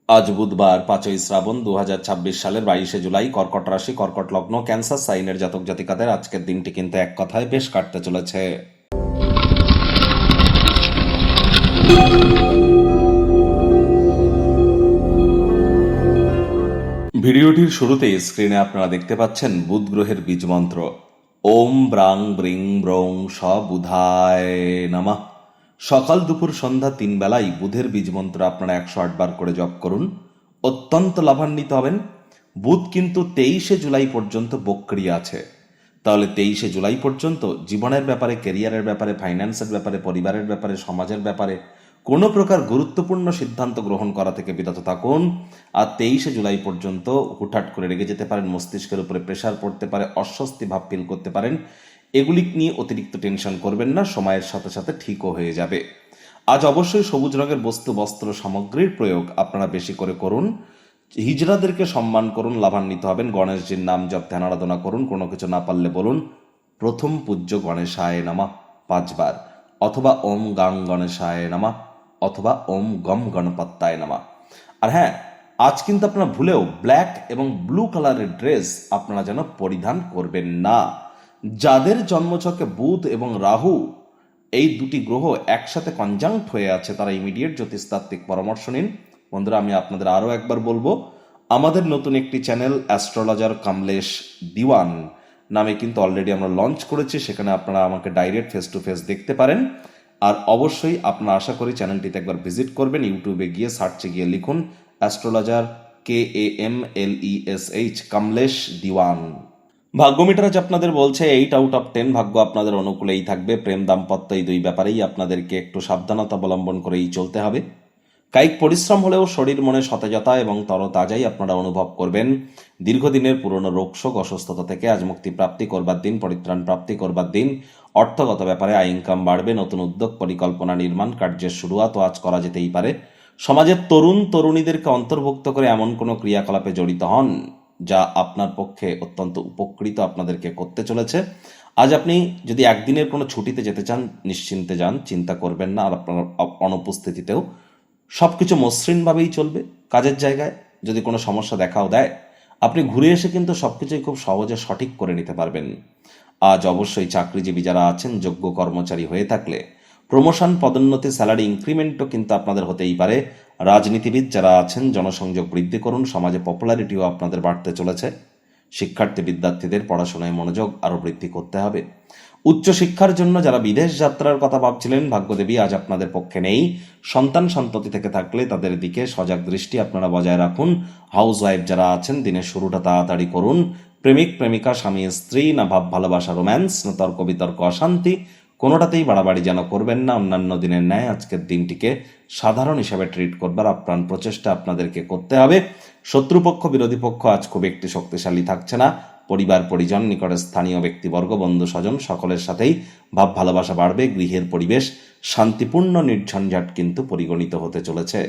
আজ বুধবার 5ই শ্রাবণ 2026 সালের 22শে জুলাই, কর্কট রাশি, কর্কট লগ্ন, ক্যান্সার সাইনের জাতক জাতিকাদের আজকের দিনটি কিন্তু এক কথায় বেশ কাটতে চলেছে। ভিডিওটির শুরুতেই স্ক্রিনে আপনারা দেখতে পাচ্ছেন বুধ গ্রহের বীজ মন্ত্র ওম ব্রাং ব্রিং ব্রং স বুধায় নমঃ। সকাল দুপুর সন্ধ্যা 3 বেলায় বুধের বীজ মন্ত্র আপনারা 108 বার করে জপ করুন, অত্যন্ত লাভান্বিত হবেন। বুধ কিন্তু 23শে জুলাই পর্যন্ত বক্রিয় আছে। তাহলে 23শে জুলাই পর্যন্ত জীবনের ব্যাপারে, ক্যারিয়ারের ব্যাপারে, ফাইন্যান্সের ব্যাপারে, পরিবারের ব্যাপারে, সমাজের ব্যাপারে কোনো প্রকার গুরুত্বপূর্ণ সিদ্ধান্ত গ্রহণ করা থেকে বিরত থাকুন। আর 23শে জুলাই পর্যন্ত হুটহাট করে রেগে যেতে পারেন, মস্তিষ্কের উপরে প্রেশার পড়তে পারে, অস্বস্তি ভাব ফিল করতে পারেন। এগুলি নিয়ে অতিরিক্ত টেনশন করবেন না, সময়ের সাথে সাথে ঠিকও হয়ে যাবে। আজ অবশ্যই সবুজ রঙের বস্তু, বস্ত্র, সামগ্রীর প্রয়োগ আপনারা বেশি করে করুন। হিজড়াদেরকে সম্মান করুন, লাভান্বিত হবেন। গণেশজির নাম জপ, ধ্যান আরাধনা করুন। কোনো কিছু না পারলে বলুন প্রথম পূজ্য গণেশায় নমঃ 5 বার, অথবা ওম গাং গণেশায় নমঃ, অথবা ওম গম গণপত্যায় নমঃ। আর হ্যাঁ, আজ কিন্তু আপনারা ভুলেও ব্ল্যাক এবং ব্লু কালারের ড্রেস আপনারা যেন পরিধান করবেন না। যাদের জন্মছকে বুধ এবং রাহু এই দুটি গ্রহ একসাথে কনজাংক্ট হয়ে আছে, তারা ইমিডিয়েট জ্যোতিষতাত্ত্বিক পরামর্শ নিন। বন্ধুরা, আমি আপনাদের আরও একবার বলবো, আমাদের নতুন একটি চ্যানেল অ্যাস্ট্রোলজার কমলেশ দিওয়ান নামে কিন্তু অলরেডি আমরা লঞ্চ করেছি। সেখানে আপনারা আমাকে ডাইরেক্ট ফেস টু ফেস দেখতে পারেন। আর অবশ্যই আপনারা আশা করি চ্যানেলটিতে একবার ভিজিট করবেন। ইউটিউবে গিয়ে সার্চে গিয়ে লিখুন অ্যাস্ট্রোলজার KAMLESH কমলেশ দিওয়ান। ভাগ্য মিটার আজ আপনাদের বলছে 8/10 ভাগ্য আপনাদের অনুকূলেই থাকবে। প্রেম, দাম্পত্য এই দুই ব্যাপারেই আপনাদেরকে একটু সাবধানতা অবলম্বন করেই চলতে হবে। কায়িক পরিশ্রম হলেও শরীর মনে সতেজতা এবং তরতাজাই আপনারা অনুভব করবেন। দীর্ঘদিনের পুরনো রোগশোক, অসুস্থতা থেকে আজ মুক্তি প্রাপ্তি করবার দিন, পরিত্রাণ প্রাপ্তি করবার দিন। অর্থগত ব্যাপারে আয় ইনকাম বাড়বে। নতুন উদ্যোগ, পরিকল্পনা, নির্মাণ কার্যের শুরুয়াতও আজ করা যেতেই পারে। সমাজের তরুণ তরুণীদেরকে অন্তর্ভুক্ত করে এমন কোনো ক্রিয়াকলাপে জড়িত হন যা আপনার পক্ষে অত্যন্ত উপকৃত আপনাদেরকে করতে চলেছে। আজ আপনি যদি একদিনের কোনো ছুটিতে যেতে চান, নিশ্চিন্তে যান, চিন্তা করবেন না। আর আপনার অনুপস্থিতিতেও সবকিছু মসৃণভাবেই চলবে। কাজের জায়গায় যদি কোনো সমস্যা দেখাও দেয়, আপনি ঘুরে এসে কিন্তু সবকিছুই খুব সহজে সঠিক করে নিতে পারবেন। আজ অবশ্যই চাকরিজীবী যারা আছেন, যোগ্য কর্মচারী হয়ে থাকলে প্রমোশন, পদোন্নতি, স্যালারি ইনক্রিমেন্টও কিন্তু আপনাদের হতেই পারে। রাজনীতিবিদ যারা আছেন, জনসংযোগ বৃদ্ধি করুন। সমাজে পপুলারিটিও আপনাদের বাড়তে চলেছে। শিক্ষার্থী বিদ্যার্থীদের পড়াশোনায় মনোযোগ আরও বৃদ্ধি করতে হবে। উচ্চশিক্ষার জন্য যারা বিদেশ যাত্রার কথা ভাবছিলেন, ভাগ্যদেবী আজ আপনাদের পক্ষে নেই। সন্তান সন্ততি থেকে থাকলে তাদের দিকে সজাগ দৃষ্টি আপনারা বজায় রাখুন। হাউস ওয়াইফ যারা আছেন, দিনের শুরুটা তাড়াতাড়ি করুন। প্রেমিক প্রেমিকা, স্বামী স্ত্রী, না ভাব ভালোবাসা, রোম্যান্স, না তর্ক বিতর্ক, অশান্তি, কোনোটাতেই বাড়াবাড়ি যেন করবেন না। অন্যান্য দিনের ন্যায় আজকের দিনটিকে সাধারণ হিসাবে ট্রিট করবার আপ্রাণ প্রচেষ্টা আপনাদেরকে করতে হবে। শত্রুপক্ষ, বিরোধী পক্ষ আজ খুব একটি শক্তিশালী থাকছে না। পরিবার পরিজন, নিকটের স্থানীয় ব্যক্তিবর্গ, বন্ধু স্বজন সকলের সাথেই ভাব ভালোবাসা বাড়বে। গৃহের পরিবেশ শান্তিপূর্ণ, নির্ঝঞ্ঝাট কিন্তু পরিগণিত হতে চলেছে।